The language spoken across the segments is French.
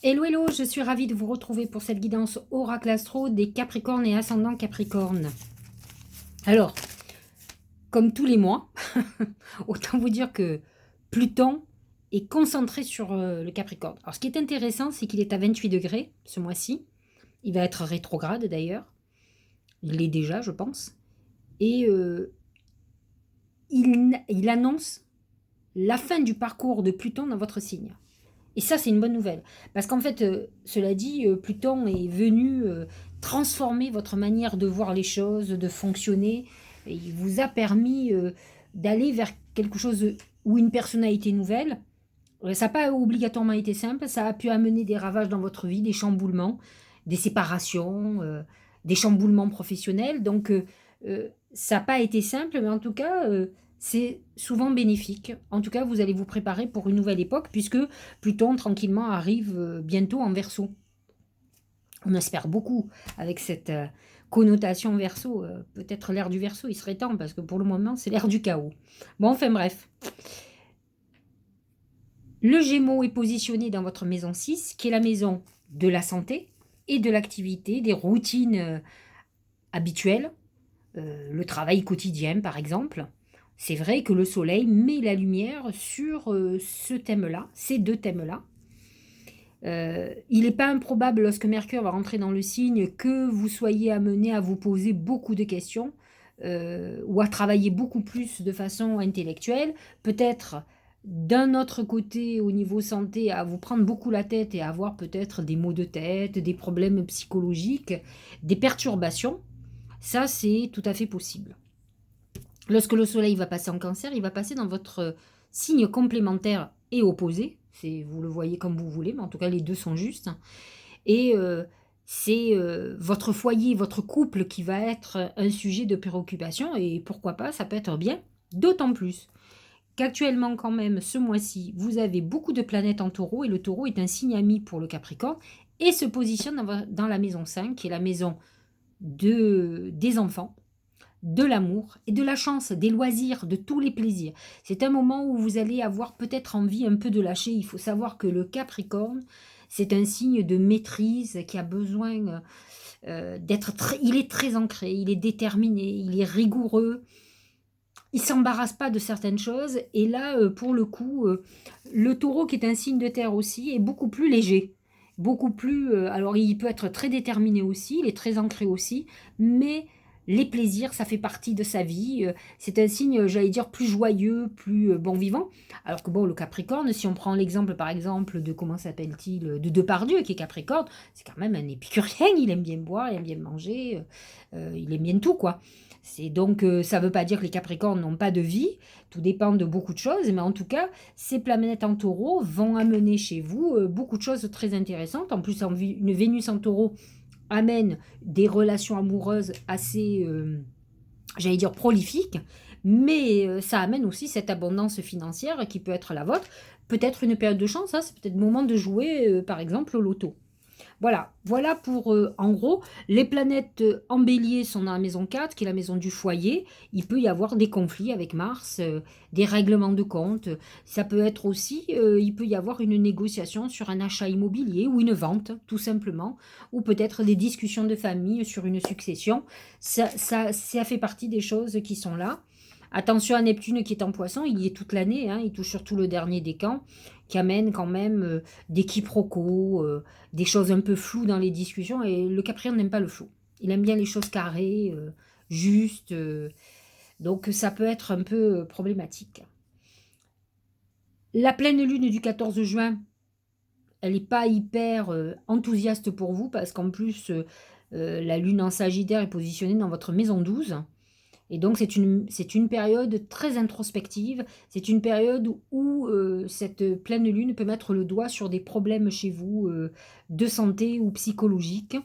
Hello, hello, je suis ravie de vous retrouver pour cette guidance Oracle Astro des Capricornes et ascendant Capricorne. Alors, comme tous les mois, autant vous dire que Pluton est concentré sur le Capricorne. Alors, ce qui est intéressant, c'est qu'il est à 28 degrés ce mois-ci. Il va être rétrograde d'ailleurs. Il l'est déjà, je pense. Et il annonce la fin du parcours de Pluton dans votre signe. Et ça, c'est une bonne nouvelle. Parce qu'en fait, cela dit, Pluton est venu transformer votre manière de voir les choses, de fonctionner. Et il vous a permis d'aller vers quelque chose ou une personnalité nouvelle. Ça n'a pas obligatoirement été simple. Ça a pu amener des ravages dans votre vie, des chamboulements, des séparations, des chamboulements professionnels. Donc, ça n'a pas été simple, mais en tout cas, c'est souvent bénéfique. En tout cas, vous allez vous préparer pour une nouvelle époque, puisque Pluton, tranquillement, arrive bientôt en Verseau. On espère beaucoup avec cette connotation Verseau. Peut-être l'ère du Verseau, il serait temps, parce que pour le moment, c'est l'ère du chaos. Bon, enfin bref. Le Gémeaux est positionné dans votre maison 6, qui est la maison de la santé et de l'activité, des routines habituelles, le travail quotidien par exemple. C'est vrai que le Soleil met la lumière sur ce thème-là, ces deux thèmes-là. Il n'est pas improbable, lorsque Mercure va rentrer dans le signe, que vous soyez amené à vous poser beaucoup de questions ou à travailler beaucoup plus de façon intellectuelle. Peut-être d'un autre côté, au niveau santé, à vous prendre beaucoup la tête et à avoir peut-être des maux de tête, des problèmes psychologiques, des perturbations. Ça, c'est tout à fait possible. Lorsque le Soleil va passer en Cancer, il va passer dans votre signe complémentaire et opposé. Vous le voyez comme vous voulez, mais en tout cas, les deux sont justes. Et c'est votre foyer, votre couple qui va être un sujet de préoccupation. Et pourquoi pas, ça peut être bien. D'autant plus qu'actuellement, quand même, ce mois-ci, vous avez beaucoup de planètes en taureau. Et le taureau est un signe ami pour le Capricorne. Et se positionne dans la maison 5, qui est la maison des enfants, de l'amour et de la chance, des loisirs, de tous les plaisirs. C'est un moment où vous allez avoir peut-être envie un peu de lâcher. Il faut savoir que le Capricorne, c'est un signe de maîtrise qui a besoin d'être très... Il est très ancré, il est déterminé, il est rigoureux. Il s'embarrasse pas de certaines choses. Et là, pour le coup, le taureau, qui est un signe de terre aussi, est beaucoup plus léger. Beaucoup plus... alors, il peut être très déterminé aussi, il est très ancré aussi, mais les plaisirs, ça fait partie de sa vie. C'est un signe, j'allais dire, plus joyeux, plus bon vivant. Alors que bon, le Capricorne, si on prend l'exemple, par exemple, de, comment s'appelle-t-il, de Depardieu, qui est Capricorne, c'est quand même un épicurien, il aime bien boire, il aime bien manger, il aime bien tout, quoi. C'est donc, ça ne veut pas dire que les Capricornes n'ont pas de vie, tout dépend de beaucoup de choses, mais en tout cas, ces planètes en taureau vont amener chez vous beaucoup de choses très intéressantes. En plus, une Vénus en taureau amène des relations amoureuses assez, j'allais dire, prolifiques, mais ça amène aussi cette abondance financière qui peut être la vôtre. Peut-être une période de chance, hein, c'est peut-être le moment de jouer, par exemple, au loto. Voilà, voilà pour, en gros, les planètes en bélier sont dans la maison 4, qui est la maison du foyer. Il peut y avoir des conflits avec Mars, des règlements de compte. Ça peut être aussi, il peut y avoir une négociation sur un achat immobilier ou une vente, tout simplement, ou peut-être des discussions de famille sur une succession. Ça fait partie des choses qui sont là. Attention à Neptune qui est en poisson, il y est toute l'année, hein, il touche surtout le dernier décan, qui amène quand même des quiproquos, des choses un peu floues dans les discussions. Et le Capricorne n'aime pas le flou. Il aime bien les choses carrées, justes. Donc ça peut être un peu problématique. La pleine lune du 14 juin, elle n'est pas hyper enthousiaste pour vous, parce qu'en plus, la lune en Sagittaire est positionnée dans votre maison 12. Et donc, c'est une période très introspective. C'est une période où cette pleine lune peut mettre le doigt sur des problèmes chez vous de santé ou psychologiques.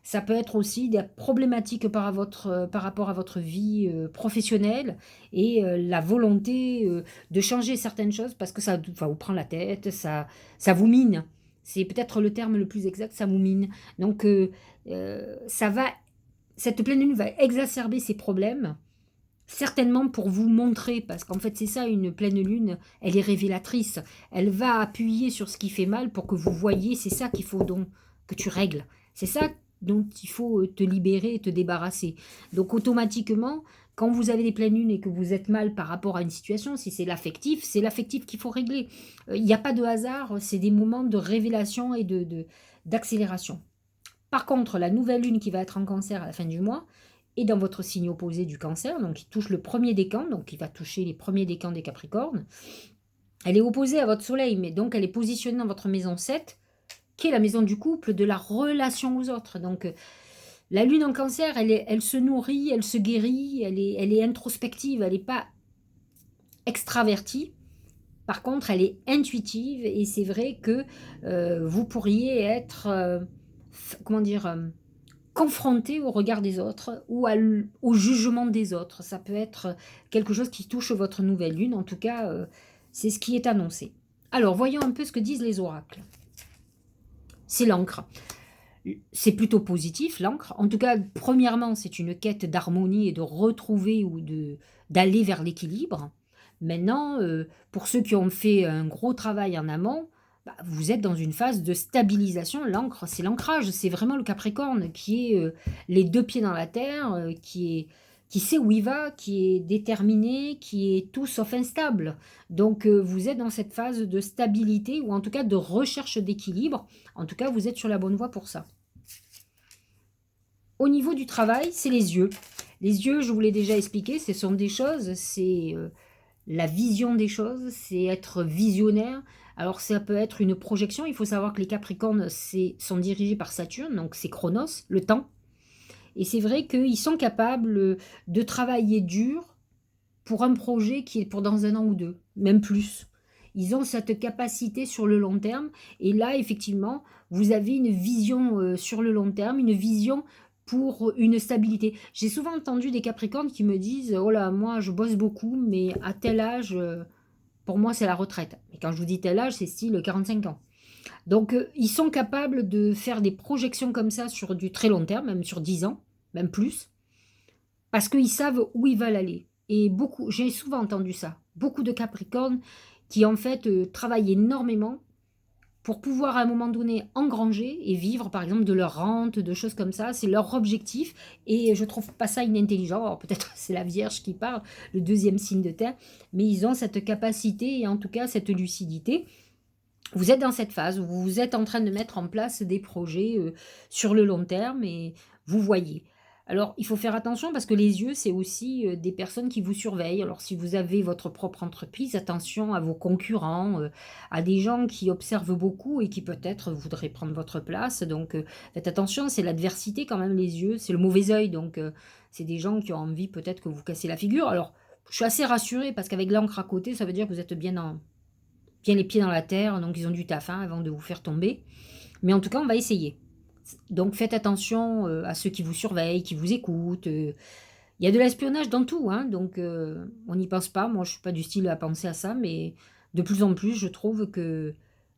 Ça peut être aussi des problématiques par rapport à votre vie professionnelle et la volonté de changer certaines choses parce que ça vous prend la tête, ça vous mine. C'est peut-être le terme le plus exact, ça vous mine. Donc, ça va, cette pleine lune va exacerber ces problèmes certainement pour vous montrer, parce qu'en fait c'est ça une pleine lune, elle est révélatrice, elle va appuyer sur ce qui fait mal pour que vous voyez, c'est ça qu'il faut donc que tu règles, c'est ça dont il faut te libérer et te débarrasser. Donc automatiquement, quand vous avez des pleines lunes et que vous êtes mal par rapport à une situation, si c'est l'affectif qu'il faut régler. Il n'y a pas de hasard, c'est des moments de révélation et d'accélération. Par contre, la nouvelle lune qui va être en cancer à la fin du mois est dans votre signe opposé du cancer, donc il touche le premier décan, donc il va toucher les premiers décans des Capricornes. Elle est opposée à votre soleil, mais donc elle est positionnée dans votre maison 7, qui est la maison du couple, de la relation aux autres. Donc la lune en cancer, elle se nourrit, elle se guérit, elle est introspective, elle n'est pas extravertie. Par contre, elle est intuitive et c'est vrai que vous pourriez être, comment dire, confronté au regard des autres ou au jugement des autres. Ça peut être quelque chose qui touche votre nouvelle lune. En tout cas, c'est ce qui est annoncé. Alors, voyons un peu ce que disent les oracles. C'est l'encre. C'est plutôt positif, l'encre. En tout cas, premièrement, c'est une quête d'harmonie et de retrouver ou d'aller vers l'équilibre. Maintenant, pour ceux qui ont fait un gros travail en amont, bah, vous êtes dans une phase de stabilisation. L'encre, c'est l'ancrage, c'est vraiment le Capricorne qui est les deux pieds dans la terre, qui sait où il va, qui est déterminé, qui est tout sauf instable. Donc, vous êtes dans cette phase de stabilité ou en tout cas de recherche d'équilibre. En tout cas, vous êtes sur la bonne voie pour ça. Au niveau du travail, c'est les yeux. Les yeux, je vous l'ai déjà expliqué, ce sont des choses, c'est la vision des choses, c'est être visionnaire. Alors ça peut être une projection, il faut savoir que les Capricornes sont dirigés par Saturne, donc c'est Chronos, le temps. Et c'est vrai qu'ils sont capables de travailler dur pour un projet qui est pour dans un an ou deux, même plus. Ils ont cette capacité sur le long terme. Et là, effectivement, vous avez une vision sur le long terme, une vision pour une stabilité. J'ai souvent entendu des Capricornes qui me disent: oh là, moi, je bosse beaucoup, mais à tel âge, pour moi, c'est la retraite. Et quand je vous dis tel âge, c'est style 45 ans. Donc, ils sont capables de faire des projections comme ça sur du très long terme, même sur 10 ans, même plus, parce qu'ils savent où ils veulent aller. Et beaucoup, j'ai souvent entendu ça, beaucoup de Capricornes qui en fait travaillent énormément pour pouvoir à un moment donné engranger et vivre par exemple de leur rente, de choses comme ça, c'est leur objectif et je trouve pas ça inintelligent. Alors peut-être c'est la Vierge qui parle, le deuxième signe de terre, mais ils ont cette capacité et en tout cas cette lucidité. Vous êtes dans cette phase où vous êtes en train de mettre en place des projets sur le long terme et vous voyez. Alors, il faut faire attention parce que les yeux, c'est aussi des personnes qui vous surveillent. Alors, si vous avez votre propre entreprise, attention à vos concurrents, à des gens qui observent beaucoup et qui peut-être voudraient prendre votre place. Donc, faites attention, c'est l'adversité quand même, les yeux, c'est le mauvais œil. Donc, c'est des gens qui ont envie peut-être que vous cassez la figure. Alors, je suis assez rassurée parce qu'avec l'encre à côté, ça veut dire que vous êtes bien les pieds dans la terre, donc ils ont du taf avant de vous faire tomber. Mais en tout cas, on va essayer. Donc faites attention à ceux qui vous surveillent, qui vous écoutent. Il y a de l'espionnage dans tout, hein, donc on n'y pense pas. Moi, je suis pas du style à penser à ça, mais de plus en plus, je trouve que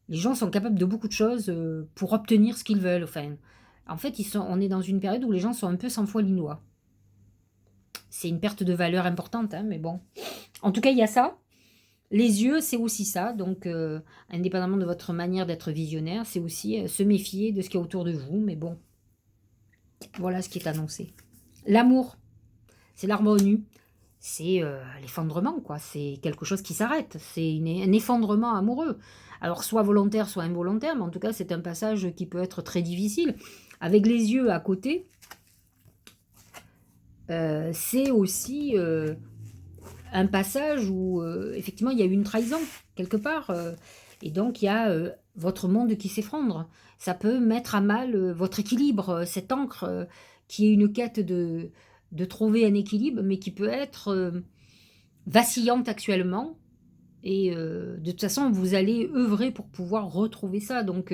les gens sont capables de beaucoup de choses pour obtenir ce qu'ils veulent. Enfin, en fait, on est dans une période où les gens sont un peu sans foi ni loi. C'est une perte de valeur importante, hein, mais bon. En tout cas, il y a ça. Les yeux, c'est aussi ça, donc indépendamment de votre manière d'être visionnaire, c'est aussi se méfier de ce qu'il y a autour de vous, mais bon, voilà ce qui est annoncé. L'amour, c'est l'arbre nu, c'est l'effondrement, quoi, c'est quelque chose qui s'arrête, c'est un effondrement amoureux. Alors soit volontaire, soit involontaire, mais en tout cas c'est un passage qui peut être très difficile. Avec les yeux à côté, c'est aussi un passage où effectivement il y a eu une trahison quelque part et donc il y a votre monde qui s'effondre. Ça peut mettre à mal votre équilibre, cette encre qui est une quête de trouver un équilibre, mais qui peut être vacillante actuellement. Et de toute façon, vous allez œuvrer pour pouvoir retrouver ça. Donc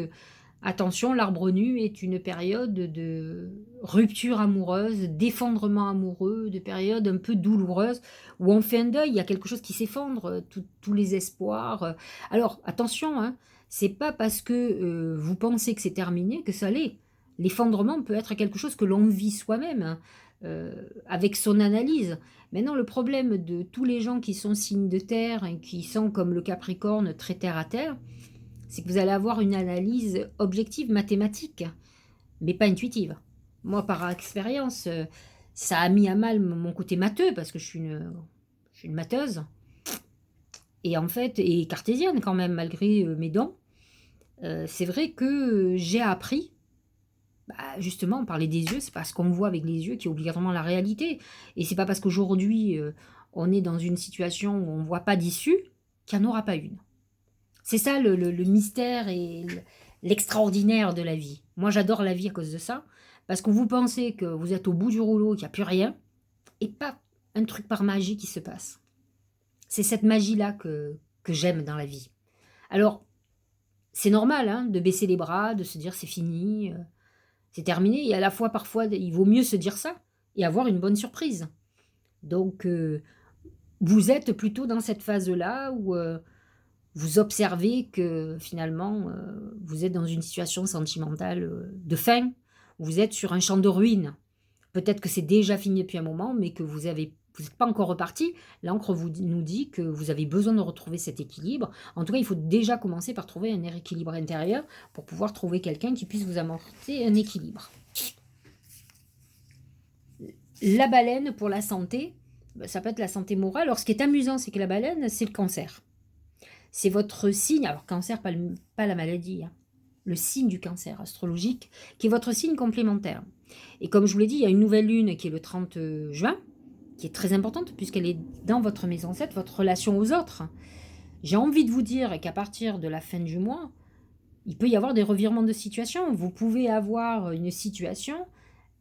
attention, l'arbre nu est une période de rupture amoureuse, d'effondrement amoureux, de période un peu douloureuse, où on fait un deuil, il y a quelque chose qui s'effondre, tous les espoirs. Alors, attention, hein, c'est pas parce que vous pensez que c'est terminé que ça l'est. L'effondrement peut être quelque chose que l'on vit soi-même, hein. avec son analyse. Maintenant, le problème de tous les gens qui sont signes de terre et qui sont comme le Capricorne très terre à terre, c'est que vous allez avoir une analyse objective, mathématique, mais pas intuitive. Moi, par expérience, ça a mis à mal mon côté matheux, parce que je suis une matheuse, et en fait, et cartésienne quand même, malgré mes dons. C'est vrai que j'ai appris, justement, parler des yeux, c'est pas ce qu'on voit avec les yeux qui est obligatoirement la réalité. Et c'est pas parce qu'aujourd'hui, on est dans une situation où on voit pas d'issue qu'il n'y en aura pas une. C'est ça le mystère et l'extraordinaire de la vie. Moi, j'adore la vie à cause de ça, parce que vous pensez que vous êtes au bout du rouleau, qu'il n'y a plus rien, et pas un truc par magie qui se passe. C'est cette magie-là que j'aime dans la vie. Alors, c'est normal hein, de baisser les bras, de se dire c'est fini, c'est terminé. Et à la fois, parfois, il vaut mieux se dire ça et avoir une bonne surprise. Donc, vous êtes plutôt dans cette phase-là où vous observez que finalement, vous êtes dans une situation sentimentale de fin, où vous êtes sur un champ de ruines. Peut-être que c'est déjà fini depuis un moment, mais que vous n'êtes pas encore reparti. L'encre nous dit que vous avez besoin de retrouver cet équilibre. En tout cas, il faut déjà commencer par trouver un équilibre intérieur pour pouvoir trouver quelqu'un qui puisse vous apporter un équilibre. La baleine, pour la santé, ça peut être la santé morale. Alors, ce qui est amusant, c'est que la baleine, c'est le cancer. C'est votre signe, alors cancer, pas la maladie, hein, le signe du cancer astrologique, qui est votre signe complémentaire. Et comme je vous l'ai dit, il y a une nouvelle lune qui est le 30 juin, qui est très importante, puisqu'elle est dans votre maison 7, votre relation aux autres. J'ai envie de vous dire qu'à partir de la fin du mois, il peut y avoir des revirements de situation. Vous pouvez avoir une situation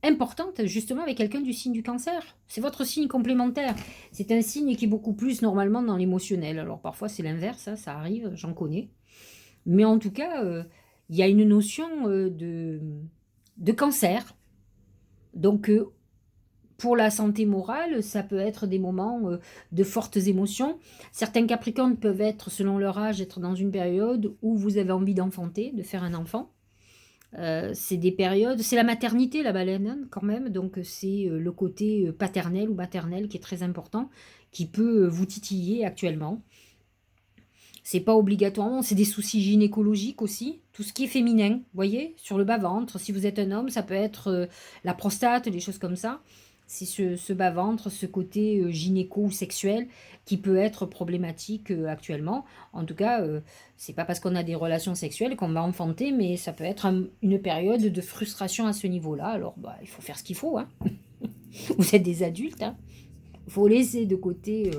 importante justement avec quelqu'un du signe du cancer. C'est votre signe complémentaire. C'est un signe qui est beaucoup plus normalement dans l'émotionnel. Alors parfois c'est l'inverse, hein, ça arrive, j'en connais. Mais en tout cas, il y a une notion de cancer. Donc pour la santé morale, ça peut être des moments de fortes émotions. Certains Capricornes peuvent être, selon leur âge, être dans une période où vous avez envie d'enfanter, de faire un enfant. C'est des périodes, c'est la maternité la baleine hein, quand même, donc c'est le côté paternel ou maternel qui est très important, qui peut vous titiller actuellement. C'est pas obligatoirement, c'est des soucis gynécologiques aussi, tout ce qui est féminin, vous voyez, sur le bas-ventre, si vous êtes un homme, ça peut être la prostate, des choses comme ça. C'est ce bas-ventre, ce côté gynéco ou sexuel qui peut être problématique actuellement. En tout cas, c'est pas parce qu'on a des relations sexuelles qu'on va enfanter, mais ça peut être une période de frustration à ce niveau-là. Alors, il faut faire ce qu'il faut. Hein. Vous êtes des adultes. Hein. Il faut laisser de côté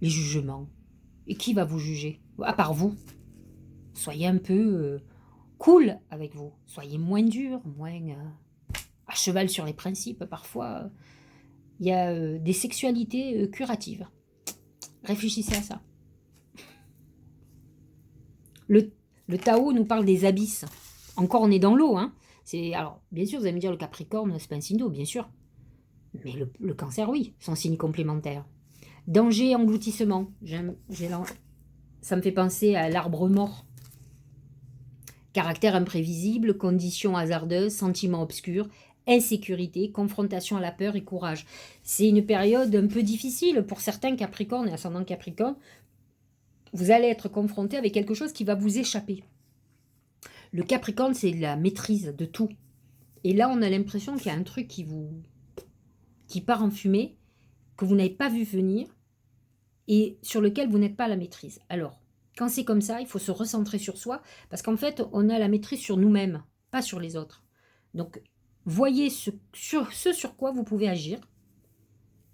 les jugements. Et qui va vous juger? À part vous. Soyez un peu cool avec vous. Soyez moins dur, moins à cheval sur les principes. Parfois, il y a des sexualités curatives. Réfléchissez à ça. Le Tao nous parle des abysses. Encore, on est dans l'eau. Hein. Alors, bien sûr, vous allez me dire, le Capricorne, c'est pas un signe d'eau, bien sûr. Mais le Cancer, oui, son signe complémentaire. Danger, engloutissement. Ça me fait penser à l'arbre mort. Caractère imprévisible, conditions hasardeuses, sentiments obscurs, insécurité, confrontation à la peur et courage. C'est une période un peu difficile pour certains Capricornes et ascendants Capricorne. Vous allez être confronté avec quelque chose qui va vous échapper. Le Capricorne, c'est la maîtrise de tout. Et là, on a l'impression qu'il y a un truc qui part en fumée, que vous n'avez pas vu venir et sur lequel vous n'êtes pas à la maîtrise. Alors, quand c'est comme ça, il faut se recentrer sur soi parce qu'en fait, on a la maîtrise sur nous-mêmes, pas sur les autres. Donc, voyez ce sur quoi vous pouvez agir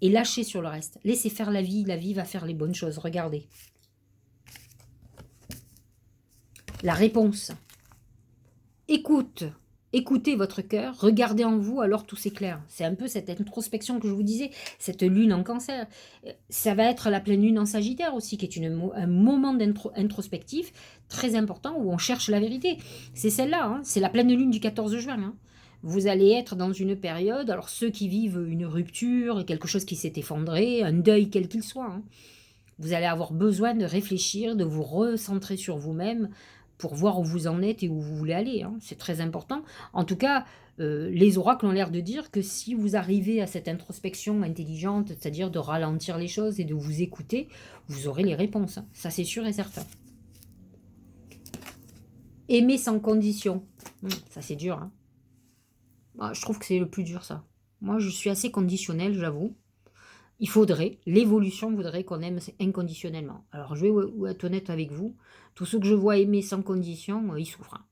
et lâchez sur le reste. Laissez faire la vie va faire les bonnes choses. Regardez. La réponse. Écoutez votre cœur, regardez en vous, alors tout s'éclaire. C'est un peu cette introspection que je vous disais, cette lune en Cancer. Ça va être la pleine lune en Sagittaire aussi, qui est un moment introspectif très important où on cherche la vérité. C'est celle-là, hein, c'est la pleine lune du 14 juin. Hein. Vous allez être dans une période, alors ceux qui vivent une rupture, quelque chose qui s'est effondré, un deuil quel qu'il soit, hein, vous allez avoir besoin de réfléchir, de vous recentrer sur vous-même, pour voir où vous en êtes et où vous voulez aller, hein. C'est très important. En tout cas, les oracles ont l'air de dire que si vous arrivez à cette introspection intelligente, c'est-à-dire de ralentir les choses et de vous écouter, vous aurez les réponses, hein. Ça, c'est sûr et certain. Aimer sans condition. Ça, c'est dur, hein. Moi, je trouve que c'est le plus dur, ça. Moi, je suis assez conditionnelle, j'avoue. L'évolution voudrait qu'on aime inconditionnellement. Alors, je vais être honnête avec vous. Tous ceux que je vois aimer sans condition, ils souffrent, hein.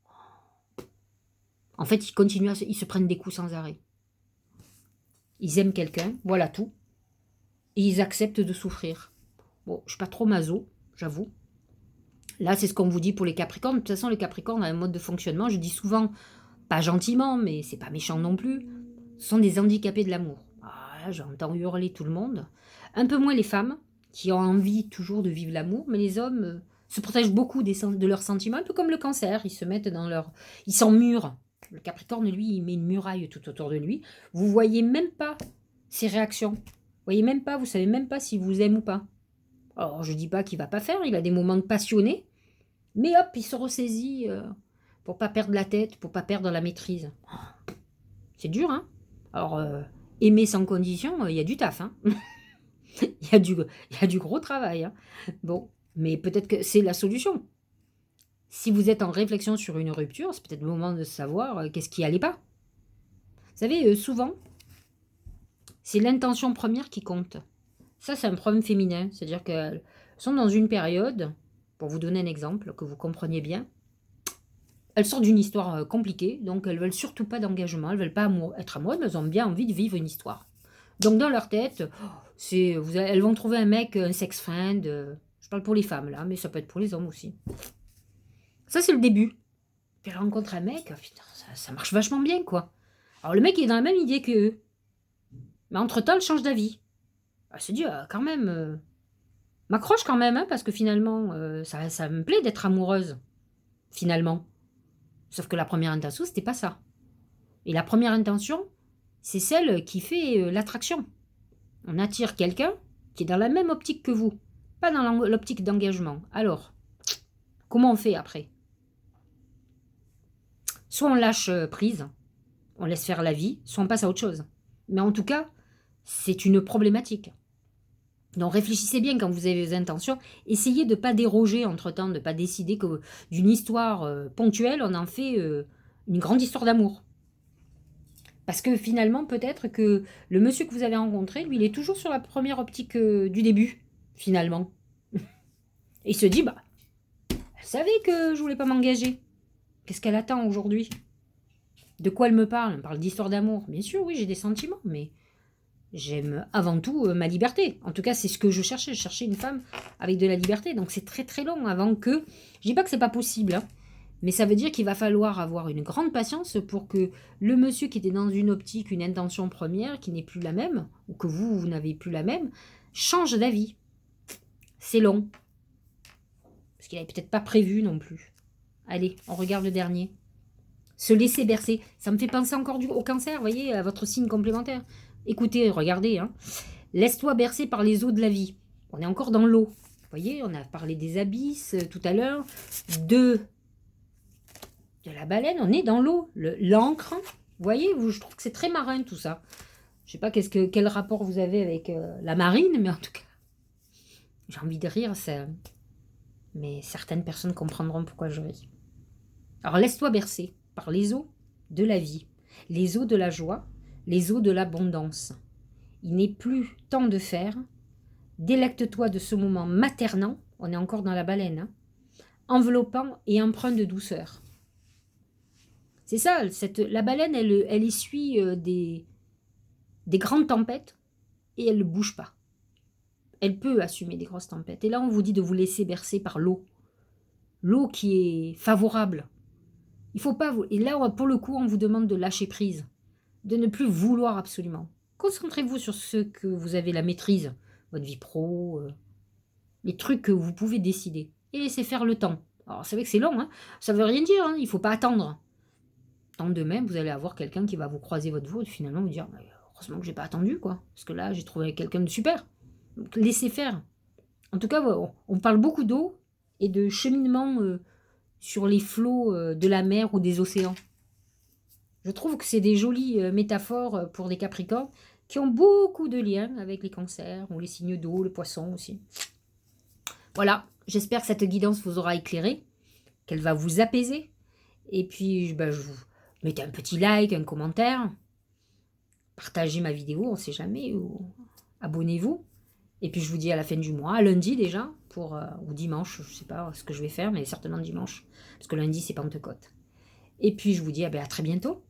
En fait, ils se prennent des coups sans arrêt. Ils aiment quelqu'un, voilà tout. Et ils acceptent de souffrir. Bon, je suis pas trop maso, j'avoue. Là, c'est ce qu'on vous dit pour les Capricornes. De toute façon, les Capricornes ont un mode de fonctionnement, je dis souvent, pas gentiment, mais c'est pas méchant non plus, ce sont des handicapés de l'amour. Ah, là, j'entends hurler tout le monde. Un peu moins les femmes, qui ont envie toujours de vivre l'amour, mais les hommes se protègent beaucoup de leurs sentiments, un peu comme le Cancer, ils se mettent dans leur... Ils s'emmurent. Le Capricorne, lui, il met une muraille tout autour de lui. Vous voyez même pas ses réactions. Vous voyez même pas, vous savez même pas s'il vous aime ou pas. Alors, je dis pas qu'il va pas faire, il a des moments passionnés, mais hop, il se ressaisit pour pas perdre la tête, pour pas perdre la maîtrise. C'est dur, hein. Alors, aimer sans condition, il y a du taf, hein. Il y a du gros travail, hein. Bon, mais peut-être que c'est la solution. Si vous êtes en réflexion sur une rupture, c'est peut-être le moment de savoir qu'est-ce qui allait pas. Vous savez, souvent, c'est l'intention première qui compte. Ça, c'est un problème féminin. C'est-à-dire qu'elles sont dans une période, pour vous donner un exemple, que vous compreniez bien, elles sortent d'une histoire compliquée, donc elles veulent surtout pas d'engagement, elles veulent pas être amoureuses, mais elles ont bien envie de vivre une histoire. Donc dans leur tête, elles vont trouver un mec, un sex friend, je parle pour les femmes là, mais ça peut être pour les hommes aussi. Ça, c'est le début. Puis elle rencontre un mec, putain, ça marche vachement bien, quoi. Alors le mec il est dans la même idée qu'eux. Mais entre-temps, elle change d'avis. Elle se dit, quand même, m'accroche quand même, hein, parce que finalement, ça me plaît d'être amoureuse, finalement. Sauf que la première intention, c'était pas ça. Et la première intention, c'est celle qui fait l'attraction. On attire quelqu'un qui est dans la même optique que vous, pas dans l'optique d'engagement. Alors, comment on fait après? Soit on lâche prise, on laisse faire la vie, soit on passe à autre chose. Mais en tout cas, c'est une problématique. Donc réfléchissez bien quand vous avez vos intentions. Essayez de ne pas déroger entre-temps, de ne pas décider que d'une histoire ponctuelle, on en fait une grande histoire d'amour. Parce que finalement, peut-être que le monsieur que vous avez rencontré, lui, il est toujours sur la première optique du début, finalement. Et il se dit, bah, elle savait que je voulais pas m'engager. Qu'est-ce qu'elle attend aujourd'hui? De quoi elle me parle? Elle me parle d'histoire d'amour. Bien sûr, oui, j'ai des sentiments, mais j'aime avant tout ma liberté. En tout cas, c'est ce que je cherchais. Je cherchais une femme avec de la liberté. Donc c'est très très long avant que... Je dis pas que c'est pas possible, hein, mais ça veut dire qu'il va falloir avoir une grande patience pour que le monsieur qui était dans une optique, une intention première, qui n'est plus la même, ou que vous n'avez plus la même, change d'avis. C'est long. Parce qu'il n'avait peut-être pas prévu non plus. Allez, on regarde le dernier. Se laisser bercer. Ça me fait penser encore au Cancer, vous voyez, à votre signe complémentaire. Écoutez, regardez, hein. Laisse-toi bercer par les eaux de la vie. On est encore dans l'eau. Vous voyez, on a parlé des abysses tout à l'heure, de la baleine, on est dans l'eau, l'encre. Vous voyez, je trouve que c'est très marin tout ça. Je sais pas quel rapport vous avez avec la marine, mais en tout cas, j'ai envie de rire, mais certaines personnes comprendront pourquoi je ris. Alors laisse-toi bercer par les eaux de la vie, les eaux de la joie, les eaux de l'abondance. Il n'est plus temps de faire. Délecte-toi de ce moment maternant, on est encore dans la baleine, hein, enveloppant et empreint de douceur. C'est ça, la baleine, elle essuie des grandes tempêtes et elle ne bouge pas. Elle peut assumer des grosses tempêtes. Et là, on vous dit de vous laisser bercer par l'eau. L'eau qui est favorable. Il faut pas... Et là, pour le coup, on vous demande de lâcher prise, de ne plus vouloir absolument. Concentrez-vous sur ce que vous avez la maîtrise, votre vie pro, les trucs que vous pouvez décider. Et laissez faire le temps. Alors, c'est vrai que c'est long, hein, ça ne veut rien dire, hein, il ne faut pas attendre. Tant de même, vous allez avoir quelqu'un qui va vous croiser votre voie et finalement vous dire heureusement que j'ai pas attendu, quoi. Parce que là, j'ai trouvé quelqu'un de super. Laissez faire. En tout cas, on parle beaucoup d'eau et de cheminement sur les flots de la mer ou des océans. Je trouve que c'est des jolies métaphores pour des Capricornes qui ont beaucoup de liens avec les cancers ou les signes d'eau, le poisson aussi. Voilà, j'espère que cette guidance vous aura éclairé, qu'elle va vous apaiser. Et puis, ben, je vous mettez un petit like, un commentaire, partagez ma vidéo, on ne sait jamais, ou abonnez-vous. Et puis je vous dis à la fin du mois, à lundi déjà, ou dimanche, je ne sais pas ce que je vais faire, mais certainement dimanche, parce que lundi c'est Pentecôte. Et puis je vous dis à très bientôt.